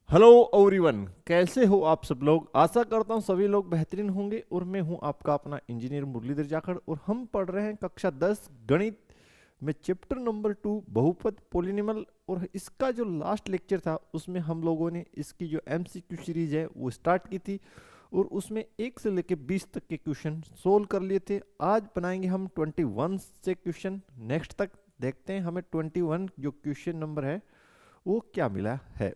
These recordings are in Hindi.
हेलो एवरीवन, कैसे हो आप सब लोग। आशा करता हूँ सभी लोग बेहतरीन होंगे। और मैं हूँ आपका अपना इंजीनियर मुरलीधर जाखड़ और हम पढ़ रहे हैं कक्षा 10 गणित में चैप्टर नंबर 2 बहुपद पॉलिनॉमियल। और इसका जो लास्ट लेक्चर था उसमें हम लोगों ने इसकी जो एमसीक्यू सीरीज है वो स्टार्ट की थी और उसमें 1 से लेकर 20 तक के क्वेश्चन सोल्व कर लिए थे। आज बनाएंगे हम 21 से क्वेश्चन नेक्स्ट तक। देखते हैं हमें 21 जो क्वेश्चन नंबर है वो क्या मिला है।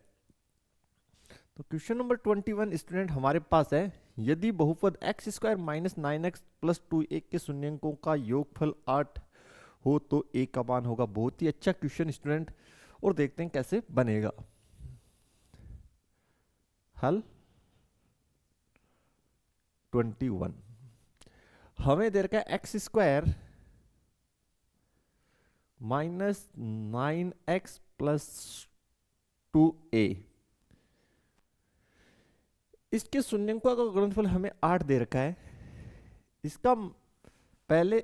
तो क्वेश्चन नंबर 21 स्टूडेंट हमारे पास है, यदि बहुपद x square minus 9x plus 2a के शून्यंकों का योगफल 8 हो तो a का मान होगा। बहुत ही अच्छा क्वेश्चन स्टूडेंट, और देखते हैं कैसे बनेगा। हल 21 हमें दे रखा है x square minus 9x plus 2a। इसके शून्यंकों का गुणनफल हमें 8 दे रखा है। इसका पहले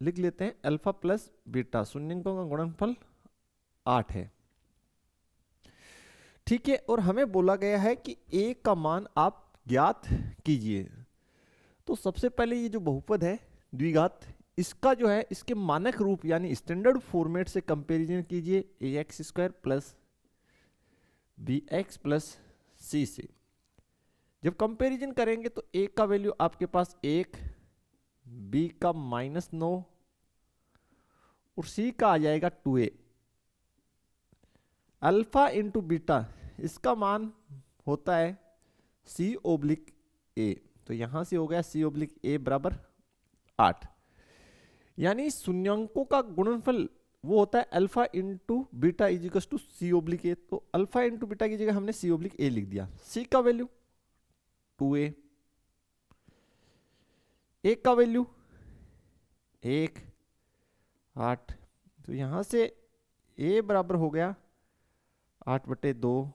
लिख लेते हैं अल्फा प्लस बीटा, शून्यंकों का गुणनफल 8 है। ठीक है, और हमें बोला गया है कि a का मान आप ज्ञात कीजिए। तो सबसे पहले ये जो बहुपद है द्विघात, इसका जो है इसके मानक रूप यानी स्टैंडर्ड फॉर्मेट से कंपैरिजन कीजिए a x square plus b x plus c से। जब कंपैरिजन करेंगे तो a का वैल्यू आपके पास 1, b का -9 और c का आ जाएगा 2a। अल्फा इंटू बीटा इसका मान होता है c ओब्लिक a। तो यहां से हो गया c ओब्लिक a बराबर 8। यानी शून्यंकों का गुणनफल वो होता है alpha into beta equals to c oblique a. तो अल्फा इंटू बीटा की जगह हमने सी ओब्लिक ए लिख दिया। c का वैल्यू 2a, a का वैल्यू 1, 8। तो यहां से a बराबर हो गया 8/2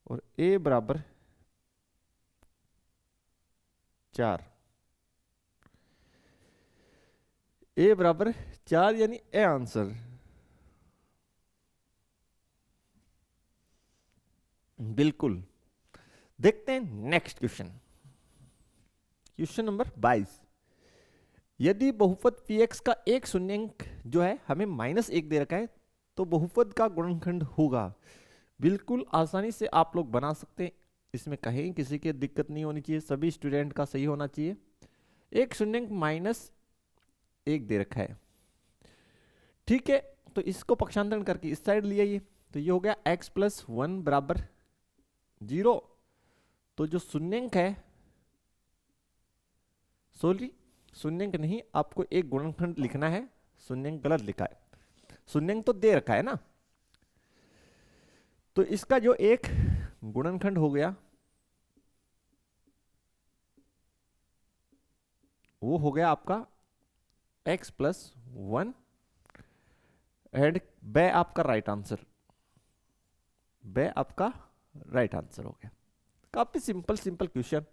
और a बराबर 4। a बराबर 4 यानी ए आंसर। बिल्कुल। देखते हैं नेक्स्ट क्वेश्चन। क्वेश्चन नंबर 22, यदि बहुपद px का एक शून्यंक जो है हमें -1 दे रखा है तो बहुपद का गुणनखंड होगा। बिल्कुल आसानी से आप लोग बना सकते हैं, इसमें कहीं किसी की दिक्कत नहीं होनी चाहिए, सभी स्टूडेंट का सही होना चाहिए। एक शून्यंक -1 दे रखा है, ठीक है। तो इसको पक्षांतरण करके इस साइड ले आइए, तो ये हो गया x प्लस 1 बराबर 0। तो जो शून्यंक है, सॉरी शून्यंक नहीं, आपको एक गुणनखंड लिखना है, शून्यंक गलत लिखा है। शून्यंक तो दे रखा है ना, तो इसका जो एक गुणनखंड हो गया वो हो गया आपका x प्लस 1 एंड ब आपका राइट आंसर। ब आपका राइट आंसर हो गया। काफी सिंपल सिंपल क्वेश्चन।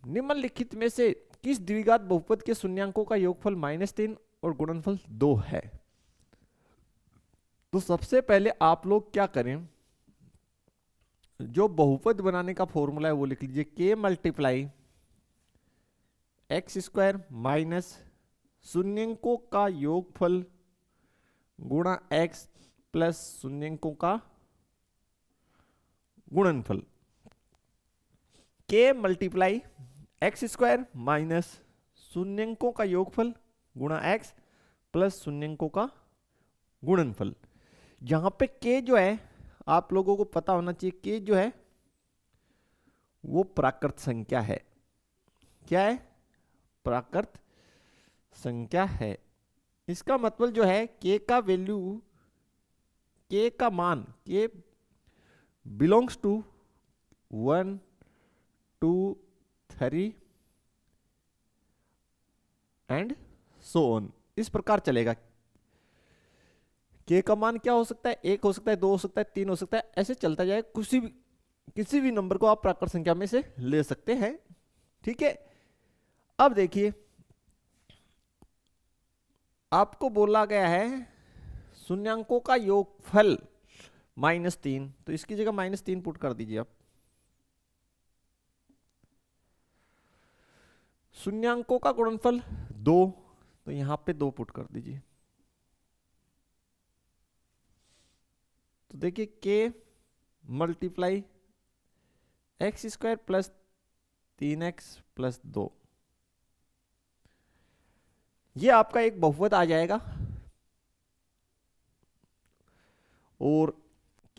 निम्नलिखित में से किस द्विघात बहुपद के शून्यंकों का योगफल -3 और गुणनफल 2 है। तो सबसे पहले आप लोग क्या करें, जो बहुपद बनाने का फॉर्मूला है वो लिख लीजिए, k multiply x square minus शून्यंकों का योगफल गुणा x प्लस शून्यंकों का गुणनफल। k multiply x square minus शून्यंकों का योगफल गुणा x प्लस शून्यंकों का गुणनफल। यहां पे k जो है आप लोगों को पता होना चाहिए, k जो है वो प्राकृत संख्या है। क्या है? प्राकृत संख्या है। इसका मतलब जो है k का वैल्यू, k का मान, k belongs to 1, 2, 3 and so on, इस प्रकार चलेगा। k का मान क्या हो सकता है? 1 हो सकता है, 2 हो सकता है, 3 हो सकता है, ऐसे चलता जाएगा। किसी भी नंबर को आप प्राकृत संख्या में से ले सकते हैं, ठीक है। अब देखिए, आपको बोला गया है शून्यांकों का योगफल -3, तो इसकी जगह -3 पुट कर दीजिए आप। शून्यांकों का गुणनफल 2, तो यहां पे 2 पुट कर दीजिए। तो देखिए k multiply x² plus 3x plus 2, ये आपका एक बहुपद आ जाएगा। और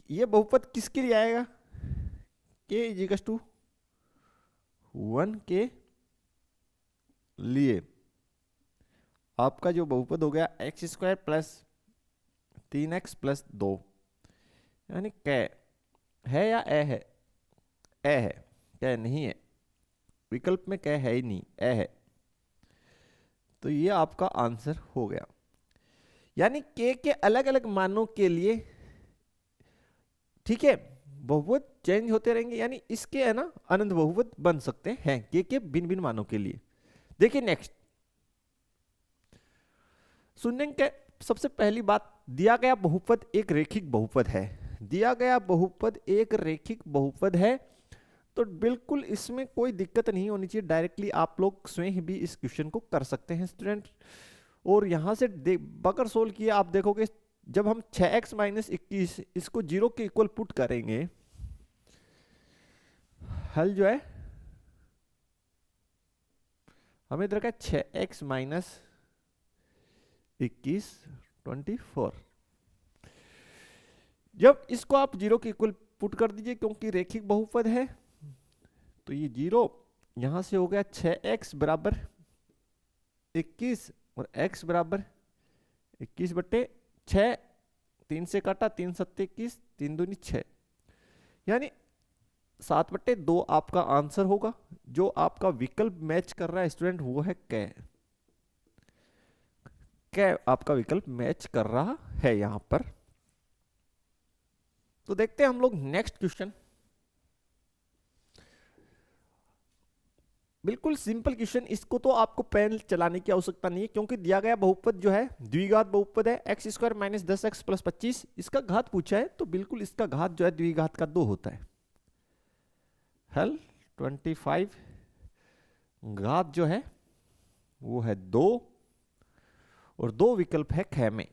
ये बहुपद किसके लिए आएगा? k इजिकल्स टू 1 के लिए। आपका जो बहुपद हो गया x² प्लस 3x प्लस 2, यानी कै है या ए है? ए है, कै नहीं है। विकल्प में कै है ही नहीं, ए है। तो ये आपका आंसर हो गया। यानी k के अलग अलग मानों के लिए, ठीक है, बहुपद चेंज होते रहेंगे, यानी इसके है ना अनंत बहुपद बन सकते हैं k के भिन्न भिन्न मानों के लिए। देखिए नेक्स्ट, शून्य के सबसे पहली बात, दिया गया बहुपद एक रेखिक बहुपद है। दिया गया बहुपद एक रेखिक बहुपद है, तो बिल्कुल इसमें कोई दिक्कत नहीं होनी चाहिए। डायरेक्टली आप लोग स्वयं भी इस क्वेश्चन को कर सकते हैं स्टूडेंट। और यहां से बकर सोल्व किया, आप देखोगे जब हम 6x - 21 इसको 0 के इक्वल पुट करेंगे, हल जो है हमें इधर का 6x - 21 24। जब इसको आप 0 के इक्वल पुट कर दीजिए, क्योंकि रेखिक बहुपद है, तो ये 0 यहां से हो गया 6x बराबर 21 और x बराबर 21/6। 3 से काटा, 3 7 21, 3 दूनी 6, यानी 7/2 आपका आंसर होगा। जो आपका विकल्प मैच कर रहा है स्टूडेंट, वो है कै। कै आपका विकल्प मैच कर रहा है यहां पर। तो देखते हैं हम लोग नेक्स्ट क्वेश्चन। बिल्कुल सिंपल क्वेश्चन, इसको तो आपको पेन चलाने की आवश्यकता नहीं है, क्योंकि दिया गया बहुपद जो है द्विघात बहुपद है। x² - 10x प्लस 25, इसका घात पूछा है, तो बिल्कुल इसका घात जो है द्विघात का 2 होता है। हल 25, घात जो है वो है 2, और 2 विकल्प है ख में,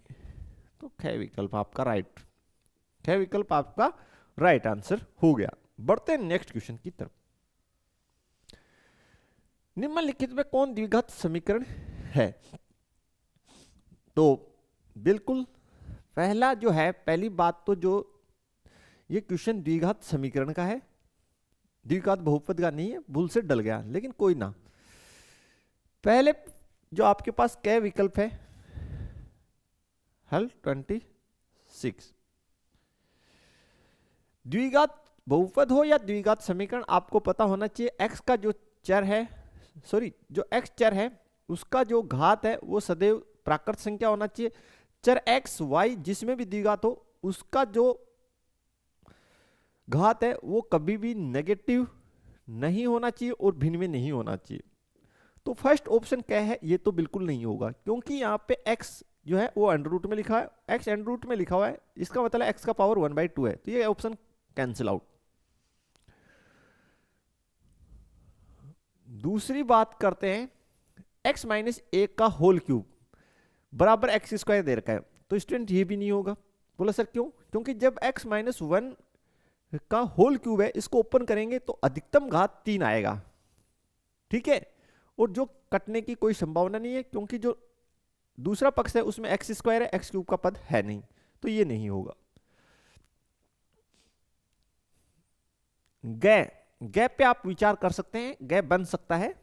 तो ख विकल्प आपका राइट, ख विकल्प आपका राइट आंसर हो गया। बढ़ते हैं नेक्स्ट क्वेश्चन की तरफ। निम्नलिखित में कौन द्विघात समीकरण है? तो बिल्कुल पहला जो है, पहली बात तो जो ये क्वेश्चन द्विघात समीकरण का है, द्विघात बहुपद का नहीं है, भूल से डल गया, लेकिन कोई ना। पहले जो आपके पास कै विकल्प है, हल 26। द्विघात बहुपद हो या द्विघात समीकरण, आपको पता होना चाहिए x का जो चर है, सॉरी जो x चर है उसका जो घात है वो सदैव प्राकृत संख्या होना चाहिए। चर x y जिसमें भी द्विघात हो, उसका जो घात है वो कभी भी नेगेटिव नहीं होना चाहिए और भिन्न में नहीं होना चाहिए। तो फर्स्ट ऑप्शन क्या है? ये तो बिल्कुल नहीं होगा, क्योंकि यहाँ पे x जो है वो अंडर रूट में लिखा है, x अंडर रूट में लिखा हुआ है, इसका मतलब x का पावर 1/2 है, तो ये ऑप्शन कैंसिल आउट। दूसरी बात करते हैं, x - 1 का होल क्यूब बराबर x² दे रखा है, तो स्टूडेंट ये भी नहीं होगा। बोला सर क्यों? क्योंकि जब x - 1 का होल क्यूब है, इसको ओपन करेंगे तो अधिकतम घात 3 आएगा, ठीक है, और जो कटने की कोई संभावना नहीं है, क्योंकि जो दूसरा पक्ष है उसमें x² है, x³ का पद है नहीं, तो ये नहीं होगा। गैप पे आप विचार कर सकते हैं, गैप बन सकता है,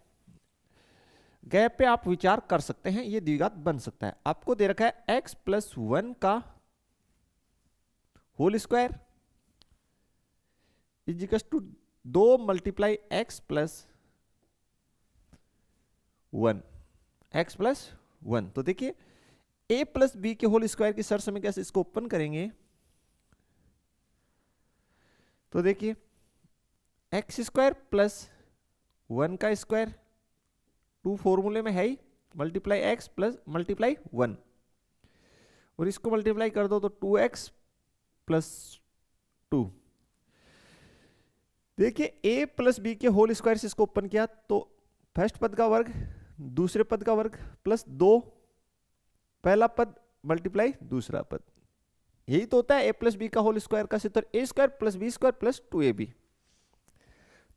गैप पे आप विचार कर सकते हैं, ये द्विघात बन सकता है। आपको दे रखा है x + 1 का whole square equals to 2 × x + 1, x + 1। तो देखिए a + b के होल स्क्वायर की शर्त में कैसे इसको ओपन करेंगे, तो देखिए x² + 1 का स्क्वायर, 2 फॉर्मूले में है ही, × x + × 1, और इसको मल्टीप्लाई कर दो तो 2x प्लस 2। देखिए a प्लस बी के होल स्क्वायर से इसको ओपन किया तो फर्स्ट पद का वर्ग दूसरे पद का वर्ग प्लस 2 पहला पद मल्टीप्लाई दूसरा पद, यही तो होता है a प्लस बी का होल स्क्वायर का सूत्र a square plus B square plus 2ab।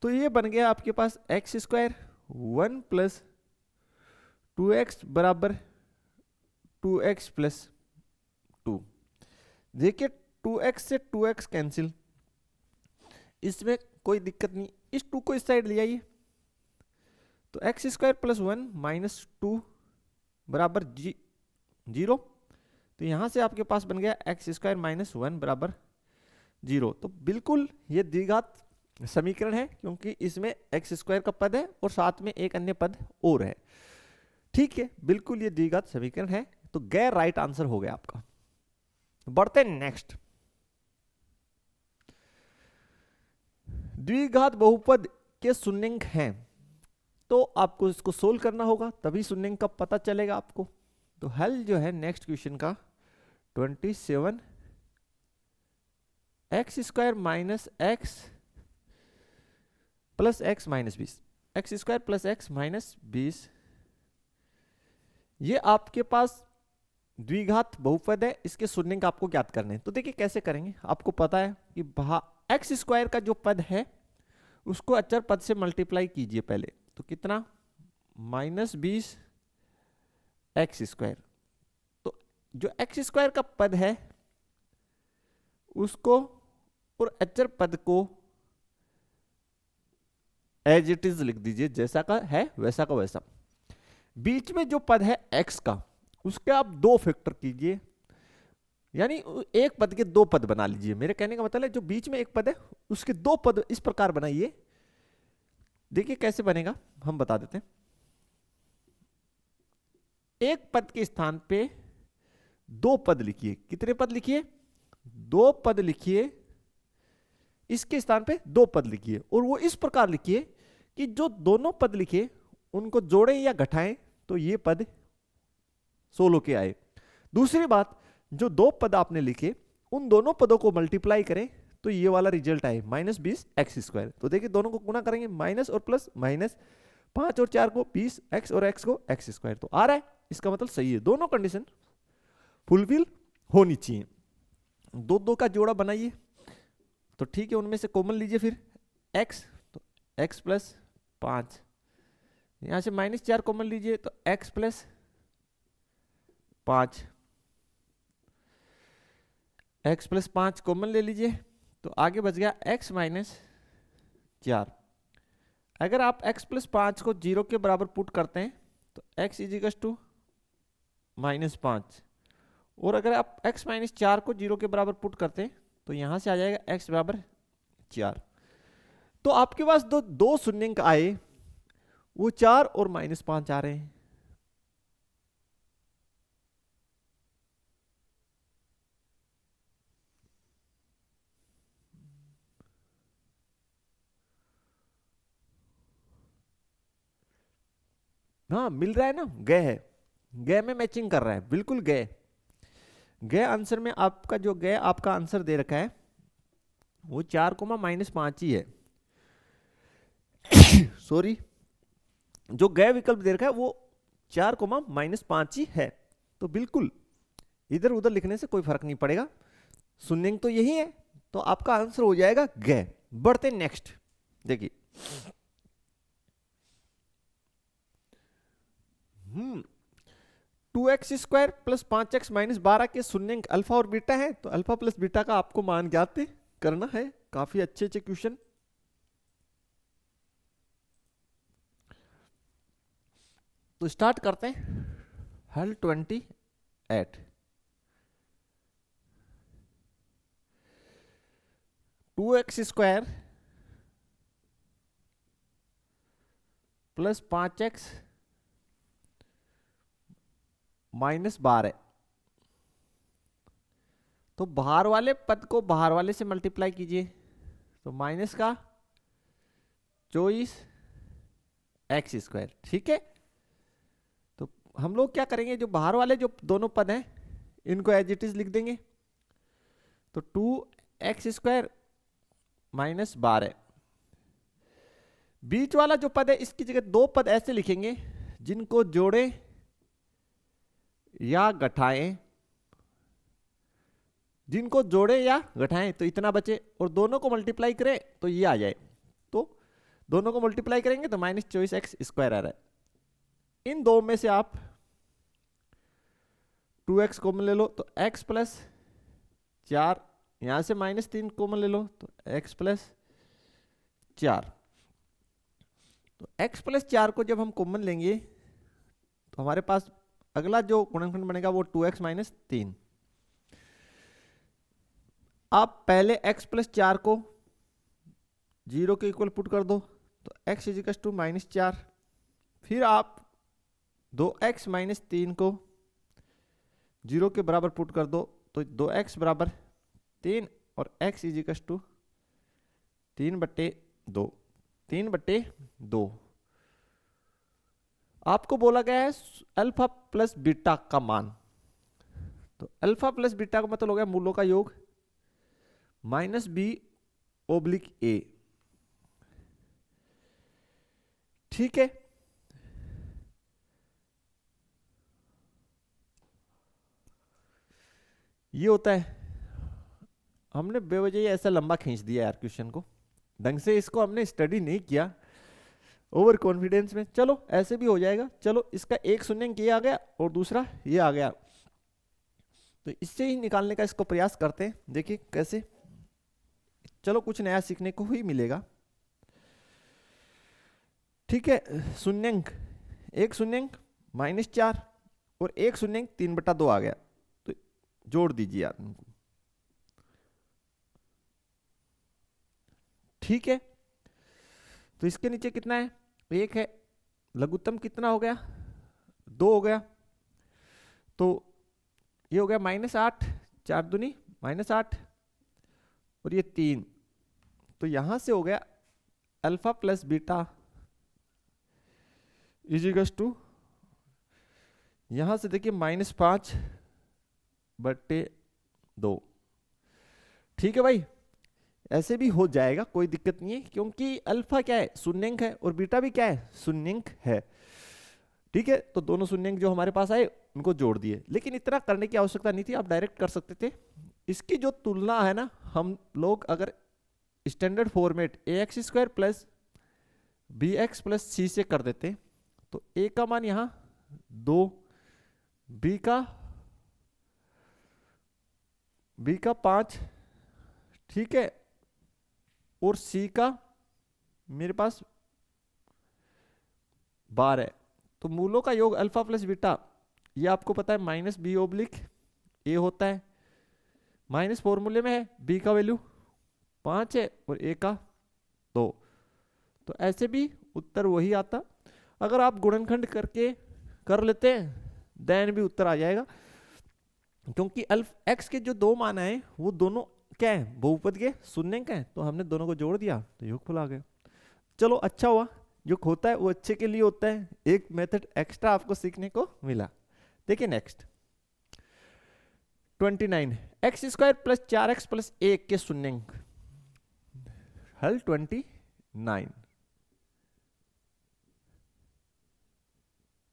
तो ये बन गया आपके पास एक्स स्क्वायर 1 प्लस 2x बराबर 2x प्लस 2। देखिए 2x से 2x कैंसिल, इसमें कोई दिक्कत नहीं, इस 2 को इस साइड ले आइए तो एक्स स्क्वायर प्लस 1 माइनस 2 बराबर 0। तो यहां से आपके पास बन गया एक्स स्क्वायर माइनस 1 बराबर 0। तो बिल्कुल ये द्विघात समीकरण है क्योंकि इसमें एक्स स्क्वायर का पद है और साथ में एक अन्य पद और है। ठीक है, बिल्कुल ये द्विघात समीकरण है, तो गैर राइट आंसर हो गया आपका। बढ़ते नेक्स्ट। द्विघात बहुपद के शून्यंक हैं तो आपको इसको सोल्व करना होगा, तभी शून्यंक का पता चलेगा आपको। तो हल जो है नेक्स्ट क्वेश्चन का 27 x square minus x plus x minus 20, x square plus x minus 20, ये आपके पास द्विघात बहुपद है, इसके शून्यंक आपको ज्ञात करने हैं। तो देखिए कैसे करेंगे, आपको पता है कि एक्स स्क्वायर का जो पद है उसको अचर पद से मल्टीप्लाई कीजिए पहले, तो कितना माइनस 20 एक्स स्क्वायर। तो जो एक्स स्क्वायर का पद है उसको और अचर पद को एज इट इज लिख दीजिए, जैसा का है वैसा का वैसा। बीच में जो पद है एक्स का उसके आप 2 फैक्टर कीजिए, यानी एक पद के 2 पद बना लीजिए। मेरे कहने का मतलब है जो बीच में एक पद है उसके 2 पद इस प्रकार बनाइए। देखिए कैसे बनेगा, हम बता देते हैं। एक पद के स्थान पे 2 पद लिखिए। कितने पद लिखिए? 2 पद लिखिए। इसके स्थान पे 2 पद लिखिए और वो इस प्रकार लिखिए कि जो दोनों पद लिखे उनको जोड़ें या घटाएं तो ये पद 16 के आए। दूसरी बात, जो 2 पद आपने लिखे उन दोनों पदों को मल्टीप्लाई करें तो ये वाला रिजल्ट आए माइनस 20 एक्स स्क्वायर। तो देखिए दोनों को गुणा करेंगे, माइनस और प्लस माइनस, 5 और 4 को 20 एक्स और एक्स को एक्स स्क्वायर, तो आ रहा है। इसका मतलब सही है, दोनों कंडीशन फुलफिल होनी चाहिए। 2 का जोड़ा बनाइए, तो ठीक है उनमें से कॉमन लीजिए फिर x, तो x प्लस 5, यहां से -4 कॉमन लीजिए तो x plus 5, x plus 5 common ले लीजिए तो आगे बच गया x माइनस 4। अगर आप x प्लस 5 को 0 के बराबर पुट करते हैं तो x इजिकल्स टू -5, और अगर आप x माइनस 4 को 0 के बराबर पुट करते हैं तो यहां से आ जाएगा x बराबर 4। तो आपके पास दो शून्यंक आए, वो 4 और -5 आ रहे हैं। हाँ मिल रहा है ना, गए है, गए में मैचिंग कर रहा है, बिल्कुल गए। गए आंसर में आपका जो गए आपका आंसर दे रखा है वो 4 -5 ही है। सॉरी, जो गए विकल्प दे रखा है वो 4 -5 ही है। तो बिल्कुल इधर उधर लिखने से कोई फर्क नहीं पड़ेगा, शून्यंक तो यही है, तो आपका आंसर हो जाएगा गए। बढ़ते नेक्स्ट। देखिए 2x square plus 5x minus 12 के शून्यंक अल्फा और बीटा है, तो अल्फा प्लस बीटा का आपको मान ज्ञात करना है। काफी अच्छे क्वेश्चन। तो स्टार्ट करते हैं हल 28। 2x square plus 5x minus 12, तो बाहर वाले पद को बाहर वाले से मल्टीप्लाई कीजिए, तो माइनस का 24 एक्स स्क्वायर। ठीक है, तो हम लोग क्या करेंगे, जो बाहर वाले जो दोनों पद हैं इनको एज इट इज लिख देंगे। तो 2x² माइनस 12। बीच वाला जो पद है इसकी जगह दो पद ऐसे लिखेंगे जिनको जोड़े या घटाएं, जिनको जोड़े या घटाएं तो इतना बचे, और दोनों को मल्टीप्लाई करें तो ये आ जाए। तो दोनों को मल्टीप्लाई करेंगे तो -24x² आ रहा है। इन दो में से आप 2x कॉमन ले लो तो x प्लस 4, यहां से -3 कॉमन ले लो तो x प्लस 4। तो x प्लस 4 को जब हम कॉमन लेंगे तो हमारे पास अगला जो गुणनखंड बनेगा वो 2x माइनस 3। आप पहले x प्लस 4 को 0 के इक्वल पुट कर दो तो x इजिकल्स टू -4। फिर आप 2x माइनस 3 को 0 के बराबर पुट कर दो तो 2x बराबर 3 और x इजिकल्स टू 3/2। 3/2 आपको बोला गया है अल्फा प्लस बीटा का मान। तो अल्फा प्लस बीटा का मतलब हो गया मूलों का योग -b/a। ठीक है, ये होता है। हमने बेवजह ऐसा लंबा खींच दिया यार क्वेश्चन को, ढंग से इसको हमने स्टडी नहीं किया, ओवर कॉन्फिडेंस में। चलो ऐसे भी हो जाएगा। चलो इसका एक शून्यंक ये आ गया और दूसरा ये आ गया, तो इससे ही निकालने का इसको प्रयास करते हैं। देखिए कैसे, चलो कुछ नया सीखने को ही मिलेगा। ठीक है, शून्यंक, एक शून्यंक -4 और एक शून्यंक 3/2 आ गया, तो जोड़ दीजिए आप इनको। ठीक है, तो इसके नीचे कितना है, 1 है। लघुत्तम कितना हो गया, 2 हो गया। तो ये हो गया -8, 4 दूनी -8 और ये 3। तो यहां से हो गया alpha plus beta equals to, यहां से देखिए -5/2। ठीक है भाई, ऐसे भी हो जाएगा, कोई दिक्कत नहीं है, क्योंकि अल्फा क्या है, शून्यंक है, और बीटा भी क्या है, शून्यंक है। ठीक है, तो दोनों शून्यंक जो हमारे पास आए उनको जोड़ दिए, लेकिन इतना करने की आवश्यकता नहीं थी, आप डायरेक्ट कर सकते थे। इसकी जो तुलना है ना, हम लोग अगर standard format ax² plus bx plus c से कर देते तो a का मान यहां 2, b का 5, ठीक है, और c का मेरे पास 12। तो मूलों का योग अल्फा प्लस बीटा, ये आपको पता है -b/a होता है। माइनस फॉर्मूले में है, b का वैल्यू 5 है और a का 2। तो ऐसे भी उत्तर वही आता। अगर आप गुणनखंड करके कर लेते हैं देन भी उत्तर आ जाएगा, क्योंकि x के जो दो मान आए वो दोनों क्या है, बहुपद के शून्यंक हैं, तो हमने दोनों को जोड़ दिया तो योगफल आ गया। चलो अच्छा हुआ, जो होता है वो अच्छे के लिए होता है, एक मेथड एक्स्ट्रा आपको सीखने को मिला। देखिए next 29, x² plus 4x plus 1 के शून्यंक। हल 29,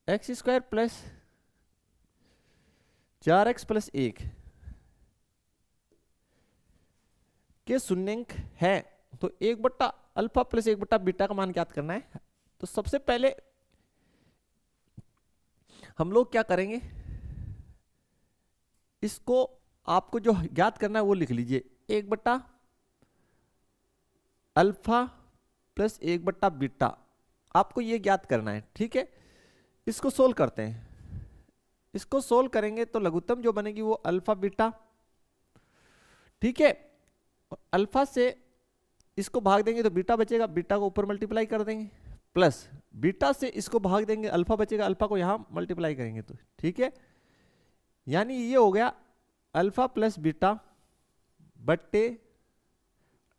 x² प्लस 4x प्लस 1 के शून्यंक है, तो 1/अल्फा प्लस 1/बीटा का मान ज्ञात करना है। तो सबसे पहले हम लोग क्या करेंगे, इसको आपको जो ज्ञात करना है वो लिख लीजिए, 1/अल्फा प्लस 1/बीटा, आपको ये ज्ञात करना है। ठीक है, इसको सोल्व करते हैं। इसको सोल्व करेंगे तो लघुत्तम जो बनेगी वो अल्फा बीटा, ठीक है, अल्फा से इसको भाग देंगे तो बीटा बचेगा, बीटा को ऊपर मल्टीप्लाई कर देंगे, प्लस बीटा से इसको भाग देंगे अल्फा बचेगा, अल्फा को यहां मल्टीप्लाई करेंगे तो ठीक है, यानी ये हो गया अल्फा प्लस बीटा बट्टे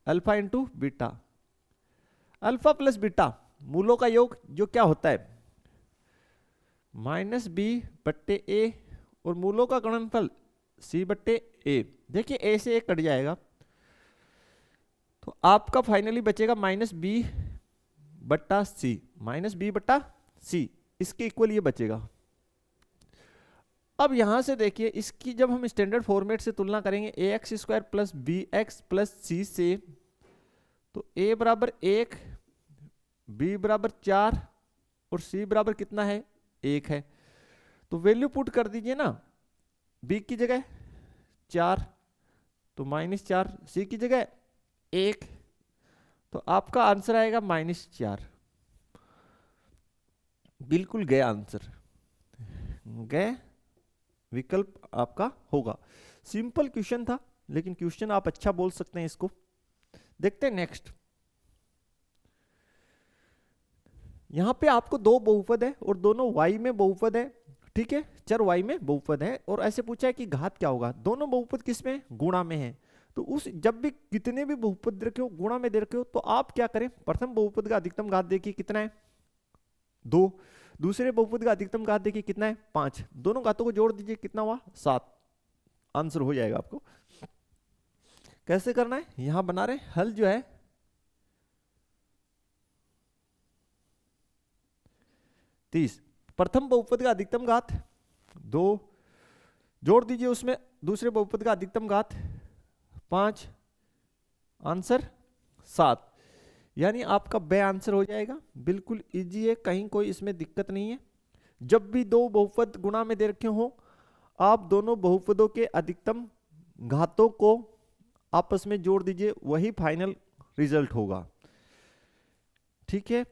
alpha into beta. Alpha plus beta मूलों का योग जो क्या होता है -b/a, और मूलों का गुणनफल सी बट्टे ए। देखिए ए से ए कट जाएगा तो आपका फाइनली बचेगा माइनस बी बट्टा सी, माइनस बी बट्टा सी, इसके इक्वल ये बचेगा। अब यहां से देखिए इसकी जब हम स्टैंडर्ड फॉर्मेट से तुलना करेंगे a x square plus b x plus c से, तो ए बराबर 1, बी बराबर 4 और सी बराबर कितना है 1 है। तो वैल्यू पुट कर दीजिए ना, बी की जगह 4 तो -4, सी की जगह 1 तो आपका आंसर आएगा -4। बिल्कुल गया आंसर, गए विकल्प आपका होगा। सिंपल क्वेश्चन था लेकिन क्वेश्चन आप अच्छा बोल सकते हैं इसको। देखते हैं नेक्स्ट। यहां पे आपको दो बहुपद है और दोनों y में बहुपद है, ठीक है, चर y में बहुपद है और ऐसे पूछा है कि घात क्या होगा। दोनों बहुपद किस में, गुणा में है। तो उस जब भी कितने भी बहुपद दे रखे हो गुणा में दे रखे हो तो आप क्या करें, प्रथम बहुपद का अधिकतम घात देखिए कितना है 2, दूसरे बहुपद का अधिकतम घात देखिए कितना है 5, दोनों घातों को जोड़ दीजिए कितना हुआ 7, आंसर हो जाएगा आपको। कैसे करना है, यहां बना रहे हल जो है 30, प्रथम बहुपद का अधिकतम घात 2, जोड़ दीजिए उसमें दूसरे बहुपद का अधिकतम घात 5, आंसर 7, यानी आपका बे आंसर हो जाएगा। बिल्कुल इजी है, कहीं कोई इसमें दिक्कत नहीं है। जब भी दो बहुपद गुणा में दे रखे हो आप दोनों बहुपदों के अधिकतम घातों को आपस में जोड़ दीजिए, वही फाइनल रिजल्ट होगा, ठीक है।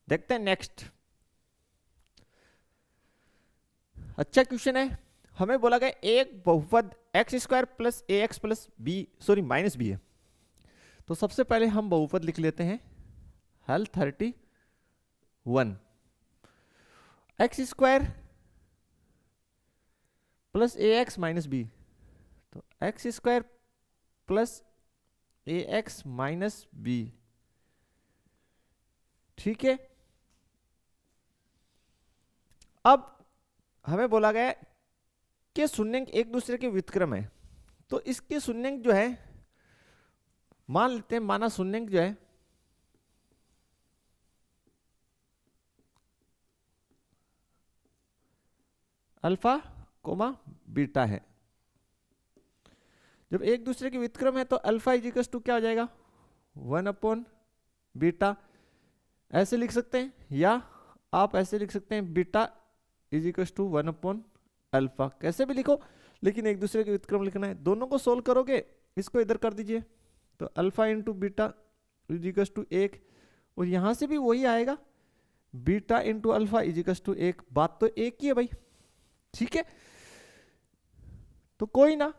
देखते हैं नेक्स्ट। अच्छा क्वेश्चन है, हमें बोला गया एक बहुपद x square plus a x plus b sorry minus b है। तो सबसे पहले हम बहुपद लिख लेते हैं, हल 31, x square plus a x minus B, तो x square plus a x minus B, ठीक है। अब हमें बोला गया कि शून्यंक एक दूसरे के व्युत्क्रम है, तो इसके शून्यंक जो है मान लेते हैं, माना शून्यंक जो है अल्फा कोमा बीटा है। जब एक दूसरे के व्युत्क्रम है तो अल्फा इजिकल्स टू क्या हो जाएगा 1/बीटा, ऐसे लिख सकते हैं, या आप ऐसे लिख सकते हैं बीटा इजिकल्स टू 1/अल्फा, कैसे भी लिखो लेकिन एक दूसरे के व्युत्क्रम लिखना है। दोनों को सोल्व करोगे, इसको इधर कर दीजिए तो alpha into beta equals to 1, और यहां से भी वही आएगा beta into alpha equals to 1, बात तो एक ही है भाई, ठीक है। तो कोई ना,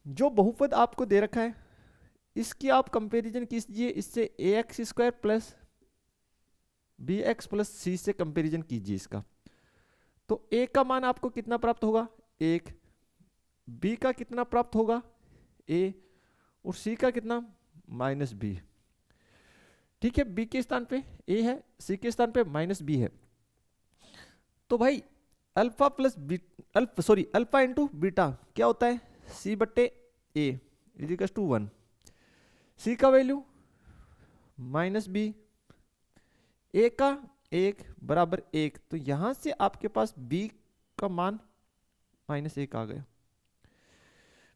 जो बहुपद आपको दे रखा है इसकी आप कंपैरिजन कीजिए इससे, a x square plus b x plus c से कंपैरिजन कीजिए इसका। तो ए का मान आपको कितना प्राप्त होगा 1, बी का कितना प्राप्त होगा ए, और सी का कितना -b, ठीक है। बी के स्थान पे ए है, सी के स्थान पे -b है। तो भाई alpha plus B alpha into beta क्या होता है c/a इजिकल्स टू 1, सी का वैल्यू -b, ए का 1 बराबर 1, तो यहां से आपके पास b का मान -1 आ गया,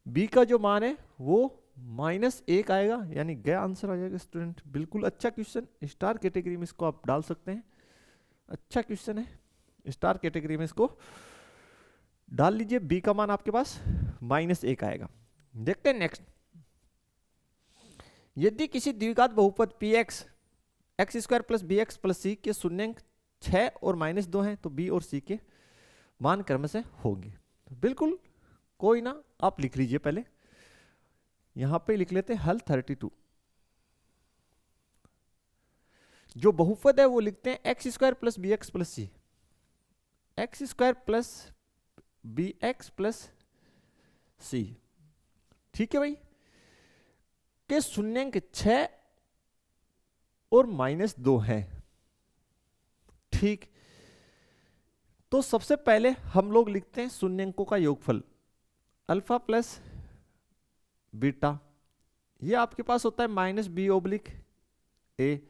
b का जो मान है वो -1 आएगा, यानी गया आंसर आ जाएगा स्टूडेंट। बिल्कुल अच्छा क्वेश्चन, स्टार कैटेगरी में इसको आप डाल सकते हैं, अच्छा क्वेश्चन है, स्टार कैटेगरी में इसको डाल लीजिए। b का मान आपके पास -1 आएगा। देखते हैं नेक्स्ट। यदि किसी द्विघात बहुपद px x square plus b x plus c के शून्यंक 6 और -2 हैं तो b और c के मान क्रम से होंगे। तो बिल्कुल कोई ना, आप लिख लीजिए, पहले यहां पे लिख लेते हैं हल 32। जो बहुपद है वो लिखते हैं x square plus b x plus c, x square plus b x plus c, ठीक है भाई, के शून्यंक 6 और -2 है, ठीक, तो सबसे पहले हम लोग लिखते हैं शून्यंकों का योगफल, अल्फा प्लस बीटा, ये आपके पास होता है माइनस बी ओब्लिक ए।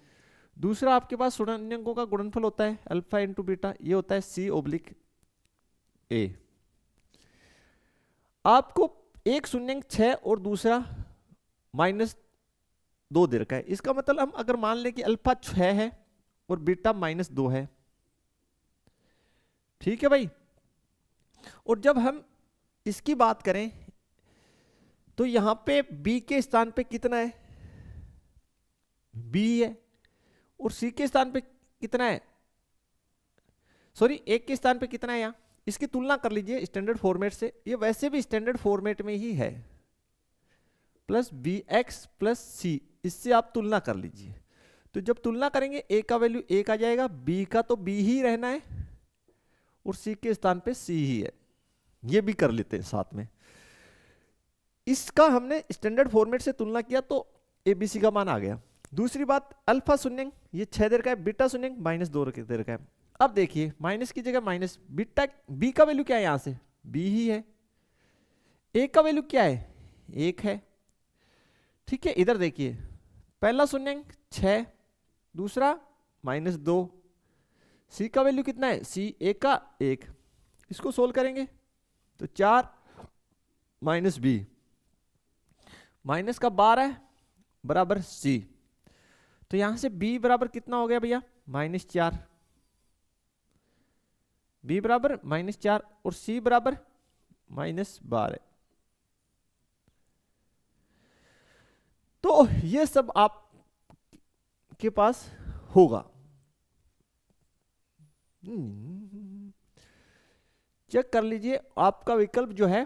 दूसरा आपके पास शून्यंकों का गुणनफल होता है अल्फा इंटू बीटा, ये होता है सी ओब्लिक ए। आपको एक शून्यंक 6 और दूसरा -2 दे रखा है, इसका मतलब हम अगर मान लें कि अल्फा 6 है और बीटा -2 है, ठीक है भाई। और जब हम इसकी बात करें तो यहां पे b के स्थान पे कितना है, b है, और c के स्थान पे कितना है, सॉरी a के स्थान पे कितना है यहां, इसकी तुलना कर लीजिए स्टैंडर्ड फॉर्मेट से, ये वैसे भी स्टैंडर्ड फॉर्मेट में ही है, प्लस बी एक्स प्लस सी, इससे आप तुलना कर लीजिए। तो जब तुलना करेंगे a का वैल्यू 1 आ जाएगा, b का तो b ही रहना है और c के स्थान पे c ही है, ये भी कर लेते हैं साथ में। इसका हमने स्टैंडर्ड फॉर्मेट से तुलना किया तो abc का मान आ गया। दूसरी बात, अल्फा शून्यंक ये 6 दे रखा है, बीटा शून्यंक -2 दे रखा है। अब देखिए माइनस की जगह माइनस, बीटा b का वैल्यू क्या है, यहां से b ही है, a का वैल्यू क्या है 1 है, ठीक है। इधर देखिए पहला शून्यंक 6, दूसरा -2, c का वैल्यू कितना है, c a का 1, इसको सोल्व करेंगे तो 4 माइनस b माइनस का 12 बराबर c, तो यहां से b बराबर कितना हो गया भैया -4, b बराबर -4 और c बराबर -12। तो ये सब आप के पास होगा। चेक कर लीजिए आपका विकल्प जो है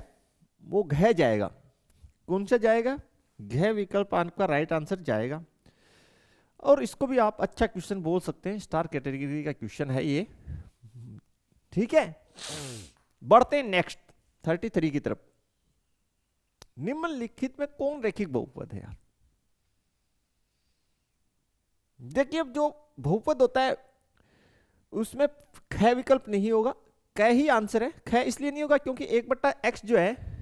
वो घ जाएगा, कौन सा जाएगा, घ विकल्प आपका राइट आंसर जाएगा। और इसको भी आप अच्छा क्वेश्चन बोल सकते हैं, स्टार कैटेगरी का क्वेश्चन है ये, ठीक है। बढ़ते हैं नेक्स्ट 33 की तरफ। निम्नलिखित में कौन रैखिक बहुपद है यार, देखिए अब जो बहुपद होता है उसमें ख विकल्प नहीं होगा, क ही आंसर है। ख इसलिए नहीं होगा क्योंकि 1/x जो है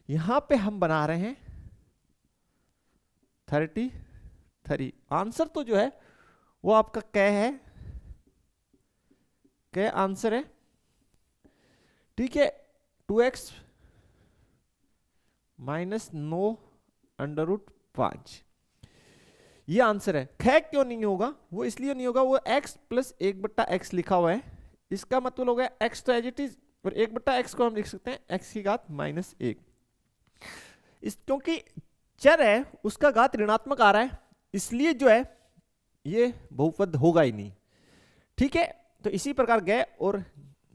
यहां पे हम बना रहे हैं 33, आंसर तो जो है वो आपका क है, क आंसर है, ठीक है। 2x -9√5 ये आंसर है। ख क्यों नहीं होगा, वो इसलिए नहीं होगा, वो x प्लस 1/x लिखा हुआ है, इसका मतलब हो गया x तो एज इट इज, और 1/x को हम लिख सकते हैं x की घात -1। इस क्योंकि चर है उसका घात ऋणात्मक आ रहा है, इसलिए जो है ये बहुपद होगा ही नहीं, ठीक है। तो इसी प्रकार ग और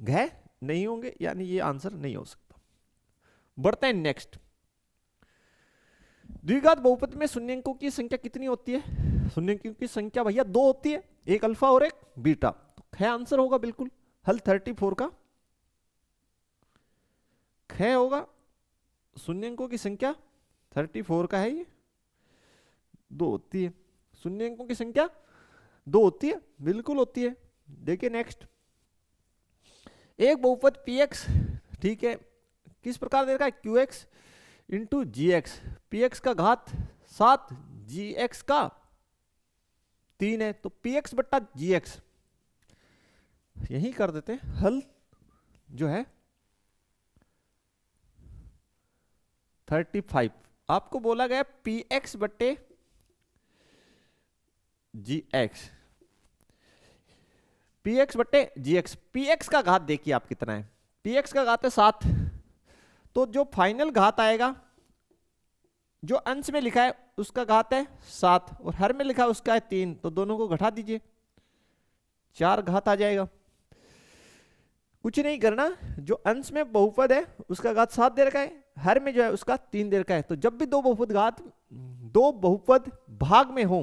घ नहीं होंगे, यानी ये आंसर नहीं हो सकता। बढ़ते हैं नेक्स्ट। द्विघात बहुपद में शून्यंकों की संख्या कितनी होती है, शून्यंकों की संख्या भैया 2 होती है, एक अल्फा और एक बीटा, तो ख आंसर होगा बिल्कुल। हल 34 का ख होगा, शून्यंकों की संख्या 34 का है, ये 2 होती है, शून्यंकों की संख्या 2 होती है, बिल्कुल होती है। देखिए नेक्स्ट, एक बहुपद px, ठीक है, किस प्रकार दे रखा है, qx इंटू gx, px का घात 7 gx का 3 है, तो px बट्टा gx यही कर देते हैं। हल जो है 35, आपको बोला गया px बट्टे gx, px बट्टे gx, px का घात देखिए आप कितना है, px का घात है 7, तो जो फाइनल घात आएगा जो अंश में लिखा है उसका घात है 7 और हर में लिखा है उसका है 3, तो दोनों को घटा दीजिए 4 घात आ जाएगा। कुछ नहीं करना, जो अंश में बहुपद है उसका घात 7 दे रखा है, हर में जो है उसका 3 दे रखा है। तो जब भी दो बहुपद भाग में हो,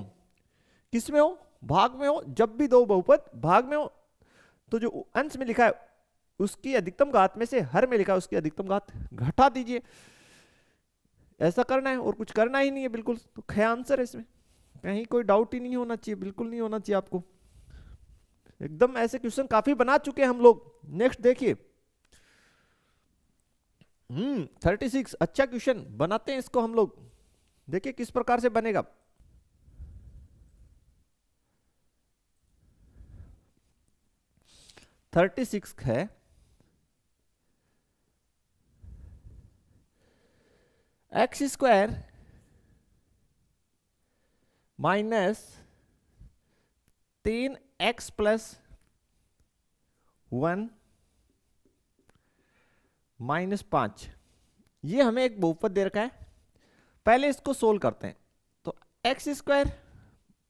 किस में हो, भाग में हो, जब भी दो बहुपद भाग में हो तो जो अंश में लिखा है उसकी अधिकतम घात में से हर में लिखा है उसकी अधिकतम घात घटा दीजिए, ऐसा करना है और कुछ करना ही नहीं है बिल्कुल। तो ख आंसर है, इसमें कहीं कोई डाउट ही नहीं होना चाहिए, बिल्कुल नहीं होना चाहिए आपको। एकदम ऐसे क्वेश्चन काफी बना चुके हैं हम लोग। नेक्स्ट देखिए 36, अच्छा क्वेश्चन बनाते हैं इसको हम लोग। देखिए किस प्रकार से बनेगा। थर्टी सिक्स है x square minus 3x plus 1 minus 5, ये हमें एक बहुपद दे रखा है। पहले इसको सोल्व करते हैं। तो एक्स स्क्वायर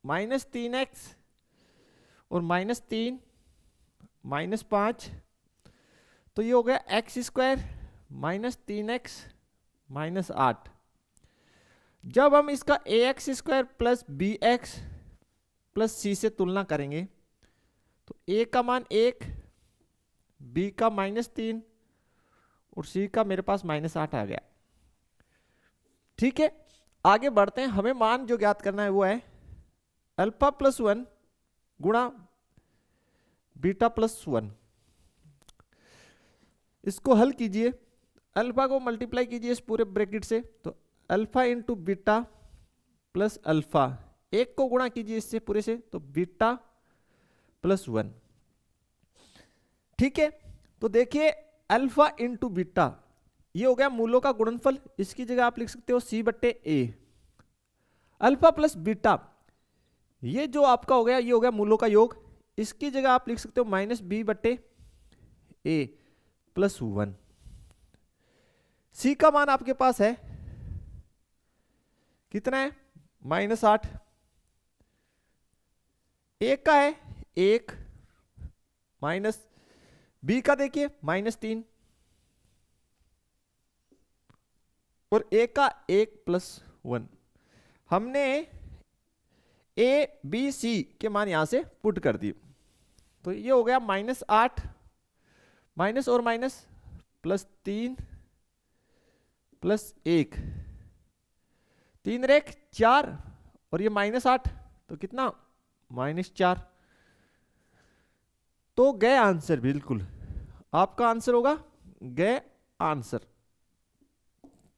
माइनस 3x और माइनस 3 माइनस 5, तो ये हो गया x square minus 3x minus 8। जब हम इसका a x square plus b x plus c से तुलना करेंगे तो ए का मान 1, बी का माइनस 3 और सी का मेरे पास माइनस 8 आ गया। ठीक है, आगे बढ़ते हैं। हमें मान जो ज्ञात करना है वो है अल्फा प्लस 1 गुणा बीटा प्लस 1। इसको हल कीजिए, अल्फा को मल्टीप्लाई कीजिए इस पूरे ब्रैकेट से, तो alpha into beta plus alpha, एक को गुणा कीजिए इससे पूरे से, तो बीटा प्लस 1। ठीक है, तो देखिए अल्फा इंटू बीटा ये हो गया मूलों का गुणनफल। इसकी जगह आप लिख सकते हो सी बट्टे ए। अल्फा प्लस बीटा ये जो आपका हो गया ये हो गया मूलों का योग। इसकी जगह आप लिख सकते हो माइनस बी बट्टे ए प्लस 1। सी का मान आपके पास है कितना है, माइनस 8। ए का है 1 माइनस बी का देखिए माइनस 3 और ए का 1 प्लस 1। हमने ए बी सी के मान यहां से पुट कर दिए, तो ये हो गया माइनस 8 माइनस और माइनस प्लस 3 प्लस 1, 3 रेख 4 और ये माइनस 8, तो कितना माइनस 4। तो गए आंसर, बिल्कुल आपका आंसर होगा गए आंसर।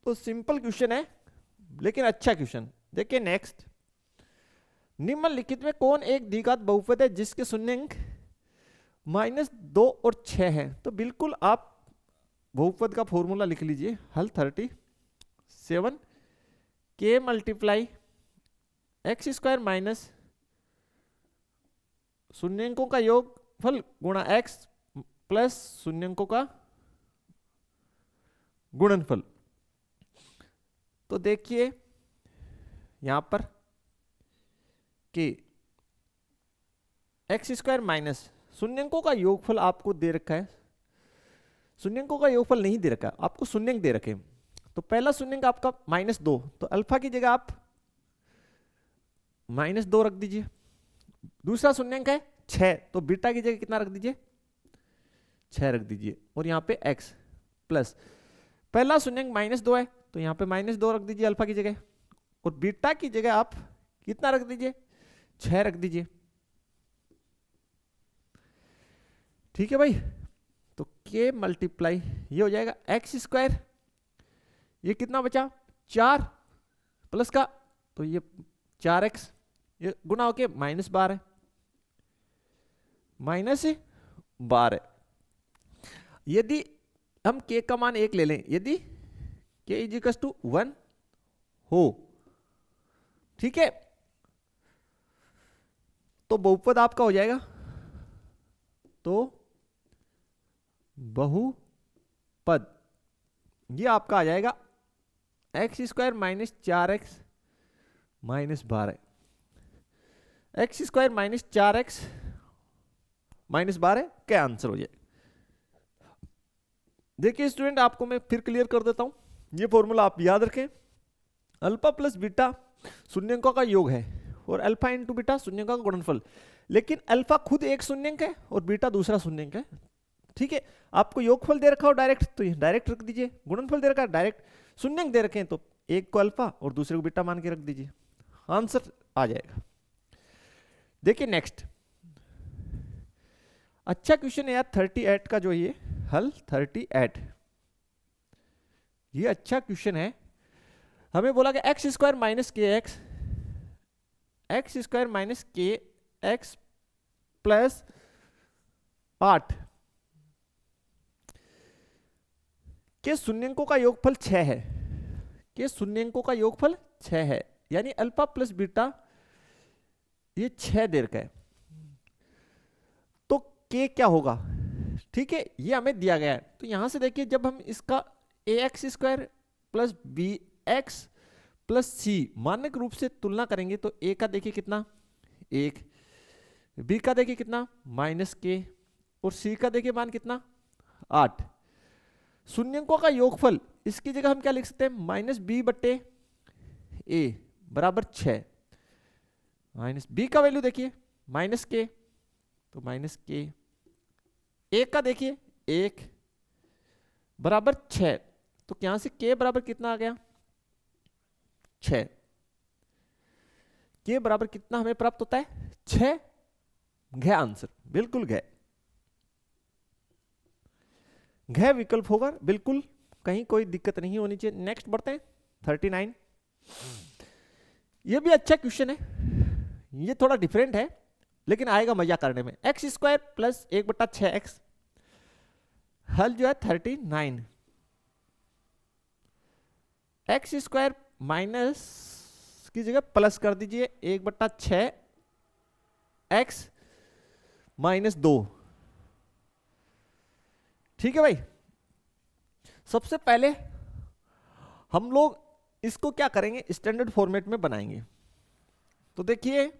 तो सिंपल क्वेश्चन है लेकिन अच्छा क्वेश्चन। देखिए नेक्स्ट, निम्नलिखित में कौन एक द्विघात बहुपद है जिसके शून्यंक -2 और 6 है। तो बिल्कुल आप बहुपद का फॉर्मूला लिख लीजिए, हल 37 के मल्टीप्लाई एक्स स्क्वायर माइनस शून्यंकों का योगफल गुणा एक्स प्लस शून्यंकों का गुणनफल। तो देखिए यहां पर कि एक्स स्क्वायर माइनस शून्यंकों का योगफल आपको दे रखा है, शून्यंकों का योगफल नहीं दे रखा, आपको शून्यंक दे रखे। तो पहला शून्यंक आपका -2, तो अल्फा की जगह आप -2 रख दीजिए। दूसरा शून्यंक है 6, तो बीटा की जगह कितना रख दीजिए, 6 रख दीजिए। और यहाँ पे x प्लस पहला शून्यंक -2 है, तो यहाँ पे -2 रख दीजिए अल्फा की जगह, और बीटा की जगह आप कितना रख दीजिए, 6 रख दीजिए। ठीक है भाई, तो k मल्टीप्लाई ये हो जाएगा एक्स स्क्वायर, ये कितना बचा 4 प्लस का, तो ये 4x, ये गुना होके -12 -12। यदि हम k का मान 1 ले लें, यदि k = 1 हो, ठीक है, तो बहुपद आपका हो जाएगा, तो बहुपद ये आपका आ जाएगा x square -4x -12, x square -4x -12 क्या आंसर हो जाए। देखिए स्टूडेंट, आपको मैं फिर क्लियर कर देता हूं, ये फॉर्मूला आप याद रखें। अल्फा प्लस बीटा शून्यंकों का योग है और अल्फा इंटू बीटा शून्यंकों का गुणनफल, लेकिन अल्फा खुद एक शून्यंक है और बीटा दूसरा शून्यंक है। ठीक है, आपको योगफल दे रखा हो डायरेक्ट, तो ये डायरेक्ट रख दीजिए, गुणनफल दे रखा है डायरेक्ट, शून्यंक दे रखे हैं तो एक को अल्फा और दूसरे को बीटा मान के रख दीजिए, आंसर आ जाएगा। देखिए नेक्स्ट, अच्छा क्वेश्चन है यार 38 का, जो ये हल 38, ये अच्छा क्वेश्चन है। हमें बोला कि एक्स स्क्वायर माइनस के एक्स, एक्स स्क्वायर माइनस के एक्स प्लस 8 के शून्यंकों का योगफल 6 है, के शून्यंकों का योगफल 6 है, यानी अल्फा प्लस बीटा ये 6 देर का है। तो के क्या होगा, ठीक है, ये हमें दिया गया है। तो यहां से देखिए, जब हम इसका a x square plus b x plus c मानक रूप से तुलना करेंगे, तो ए का देखिए कितना 1, बी का देखिए कितना माइनस के, और सी का देखिए मान कितना 8। शून्यंकों का योगफल, इसकी जगह हम क्या लिख सकते हैं, माइनस बी बट्टे ए बराबर 6, माइनस बी का वैल्यू देखिए माइनस के, तो माइनस के, ए का देखिए 1 बराबर 6, तो यहां से के बराबर कितना आ गया 6, के बराबर कितना हमें प्राप्त होता है 6, घ आंसर, बिल्कुल घ विकल्प होगा, बिल्कुल कहीं कोई दिक्कत नहीं होनी चाहिए। नेक्स्ट बढ़ते हैं 39, ये भी अच्छा क्वेश्चन है, ये थोड़ा डिफरेंट है लेकिन आएगा मजा करने में। एक्स स्क्वायर प्लस 1/6x, हल जो है 39, एक्स स्क्वायर माइनस की जगह प्लस कर दीजिए 1/6x माइनस 2, ठीक है भाई। सबसे पहले हम लोग इसको क्या करेंगे, स्टैंडर्ड फॉर्मेट में बनाएंगे। तो देखिए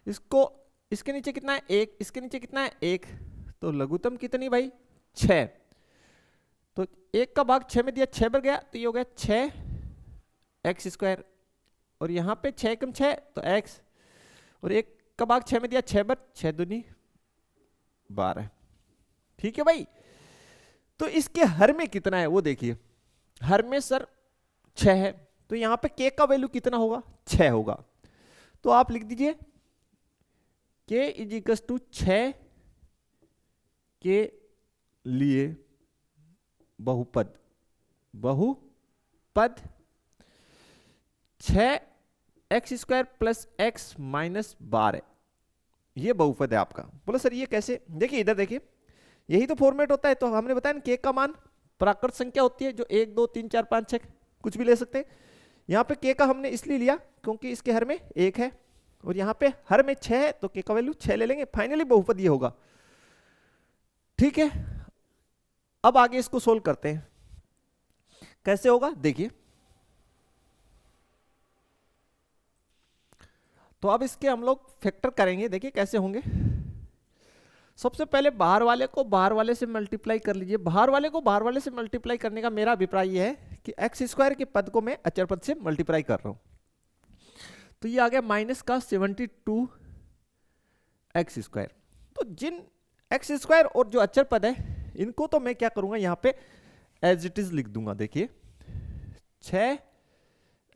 इसको, इसके नीचे कितना है 1, इसके नीचे कितना है 1, तो लघुत्तम कितनी भाई 6, तो 1 का भाग 6 में दिया 6 पर गया, तो ये हो गया 6x स्क्वायर, और यहां पे 6 कम 6 तो x, और 1 का भाग 6 में दिया 6 पर, 6 दूनी 12, ठीक है भाई। तो इसके हर में कितना है वो देखिए, हर में सर 6 है, तो यहां पे k का वैल्यू कितना होगा 6 होगा, तो आप लिख दीजिए k इज इक्वल टू 6 के लिए बहुपद, बहुपद 6x square plus x minus 12, ये बहुपद है आपका। बोलो सर ये कैसे, देखिए इधर देखिए, यही तो फॉर्मेट होता है। तो हमने बताया ना के का मान प्राकृत संख्या होती है, जो 1 2 3 4 5 6 कुछ भी ले सकते हैं। यहाँ पे के का हमने इसलिए लिया क्योंकि इसके हर में 1 है, और यहाँ पे हर में 6 है, तो के का वैल्यू 6 ले लेंगे, फाइनली बहुपद ये होगा, ठीक है। अब आगे इसको सोल्व करते हैं, कैसे होगा देखिए। तो अब इसके हम लोग फैक्टर करेंगे, देखिए कैसे होंगे। सबसे पहले बाहर वाले को बाहर वाले से मल्टीप्लाई कर लीजिए। बाहर वाले को बाहर वाले से मल्टीप्लाई करने का मेरा अभिप्राय यह है कि एक्स स्क्वायर के पद को मैं अचर पद से मल्टीप्लाई कर रहा हूं, तो ये आ गया माइनस का 72 एक्स स्क्वायर। तो जिन एक्स स्क्वायर और जो अचर पद है इनको तो मैं क्या करूंगा, यहां पे एज इट इज लिख दूंगा। देखिए 6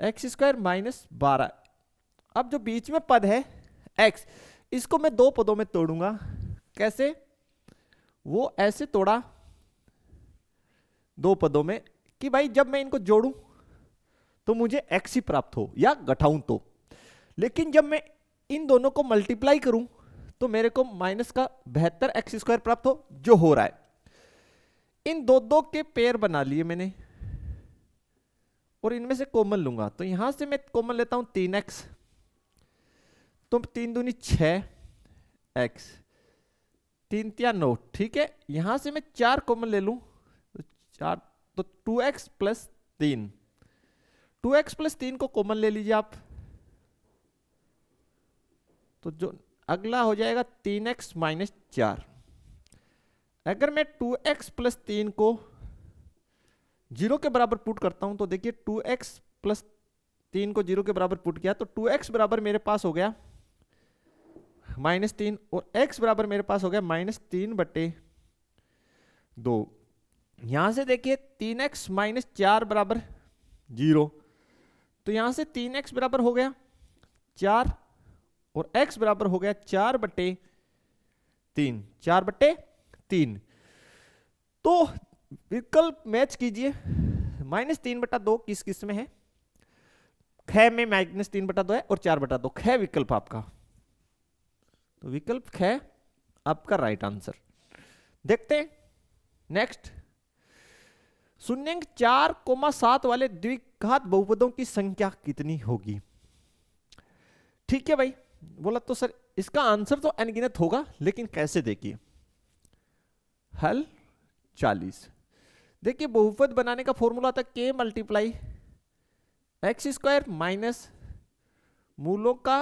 एक्स स्क्वायर माइनस 12, अब जो बीच में पद है x, इसको मैं दो पदों में तोड़ूंगा। कैसे, वो ऐसे तोड़ा दो पदों में कि भाई जब मैं इनको जोड़ूं तो मुझे x ही प्राप्त हो या घटाऊं तो, लेकिन जब मैं इन दोनों को मल्टीप्लाई करूं तो मेरे को माइनस का 72 एक्स स्क्वायर प्राप्त हो, जो हो रहा है। इन दो दो के पेयर बना लिए मैंने, और इनमें से कॉमन लूंगा, तो यहां से मैं कॉमन लेता हूं 3x, तो 3 दूनी 6x, 3 तिया 9, ठीक है। यहां से मैं 4 कॉमन ले लूं, तो 4, तो 2x प्लस 3, 2x प्लस 3 को कॉमन ले लीजिए आप, तो जो अगला हो जाएगा 3x माइनस 4। अगर मैं 2x प्लस 3 को 0 के बराबर पुट करता हूं, तो देखिए 2x प्लस 3 को 0 के बराबर पुट किया, तो 2x बराबर मेरे पास हो गया -3, और x बराबर मेरे पास हो गया -3/2। यहां से देखिए 3x माइनस 4 बराबर 0, तो यहां से 3x बराबर हो गया 4, और x बराबर हो गया 4/2। 3, 4/3। तो विकल्प मैच कीजिए। -3/2 किस किस में है? ख में -3/2 है और 4/2 ख विकल्प आपका। तो विकल्प ख आपका राइट आंसर। देखते हैं नेक्स्ट। 0.4,7 वाले द्विघात बहुपदों की संख्या कितनी होगी? ठीक है भाई, बोला तो सर इसका आंसर तो अनगिनत होगा, लेकिन कैसे देखिए। हल 40। देखिए बहुपद बनाने का फॉर्मूला था k मल्टीप्लाई x² माइनस मूलों का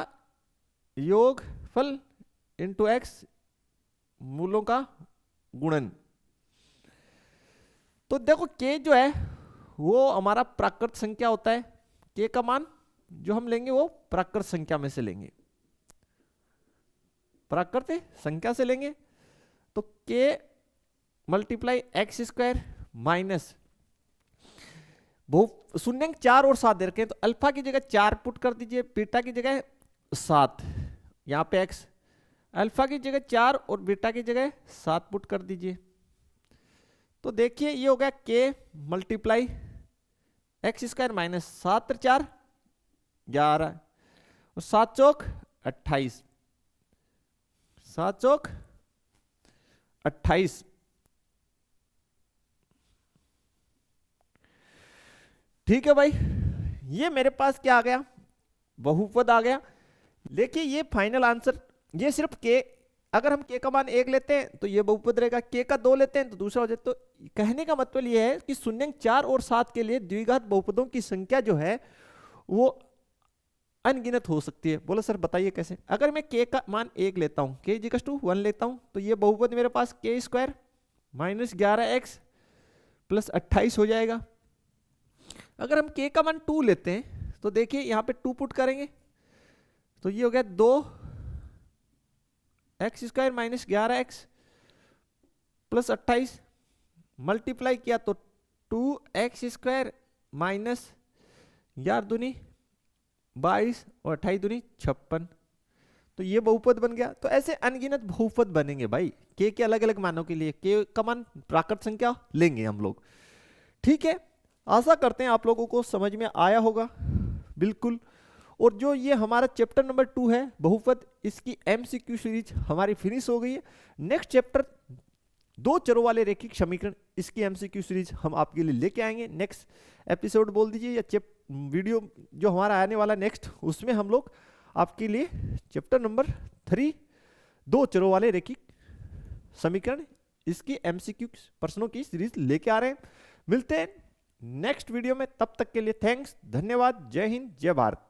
योगफल इंटू x मूलों का गुणन। तो देखो k जो है वो हमारा प्राकृत संख्या होता है। k का मान जो हम लेंगे वो प्राकृत संख्या में से लेंगे, प्राकृत संख्या से लेंगे। तो k मल्टीप्लाई x² माइनस 0.4 और 7 दे रखे हैं, तो अल्फा की जगह 4 पुट कर दीजिए, बीटा की जगह 7, यहाँ पे x, अल्फा की जगह 4 और बीटा की जगह 7 पुट कर दीजिए। तो देखिए ये हो गया k मल्टीप्लाई x² माइनस 7 4 11 और 7 चौक 28, 7 चौक 28। ठीक है भाई, ये मेरे पास क्या आ गया? बहुपद आ गया। देखिए ये फाइनल आंसर, ये सिर्फ k, अगर हम k का मान 1 लेते हैं तो ये बहुपद रहेगा, k का 2 लेते हैं तो दूसरा हो जाए। तो कहने का मतलब ये है कि 0.4 और 7 के लिए द्विघात बहुपदों की संख्या जो है वो अनगिनत हो सकती है। बोलो सर बताइए कैसे? अगर मैं k का मान 1 लेता हूं, k इक्वल्स टू 1 लेता हूं, तो ये बहुपद मेरे पास k² माइनस 11x प्लस 28 हो जाएगा। अगर हम k का मान 2 लेते हैं तो देखिए यहां पे 2 पुट करेंगे तो ये हो गया 2x² minus 11x plus 28, multiply किया तो 2x² माइनस 11 दूनी 22 और 28 दूनी 56। तो ये बहुपद बन गया। तो ऐसे अनगिनत बहुपद बनेंगे भाई, k के अलग अलग मानों के लिए k का मान प्राकृत संख्या लेंगे हम लोग। ठीक है, आशा करते हैं आप लोगों को समझ में आया होगा बिल्कुल। और जो ये हमारा चैप्टर नंबर 2 है बहुपद, इसकी MCQ सीरीज हमारी फिनिश हो गई है। नेक्स्ट चैप्टर 2 चरों वाले रैखिक समीकरण, इसकी MCQ सीरीज हम आपके लिए लेके आएंगे। नेक्स्ट एपिसोड बोल दीजिए या वीडियो जो हमारा आने वाला नेक्स्ट, उसमें हम लोग आपके लिए चैप्टर नंबर 3 2 चरों वाले रैखिक समीकरण, इसकी MCQ प्रश्नों की सीरीज लेके आ रहे हैं। मिलते हैं नेक्स्ट वीडियो में, तब तक के लिए थैंक्स, धन्यवाद, जय हिंद, जय भारत।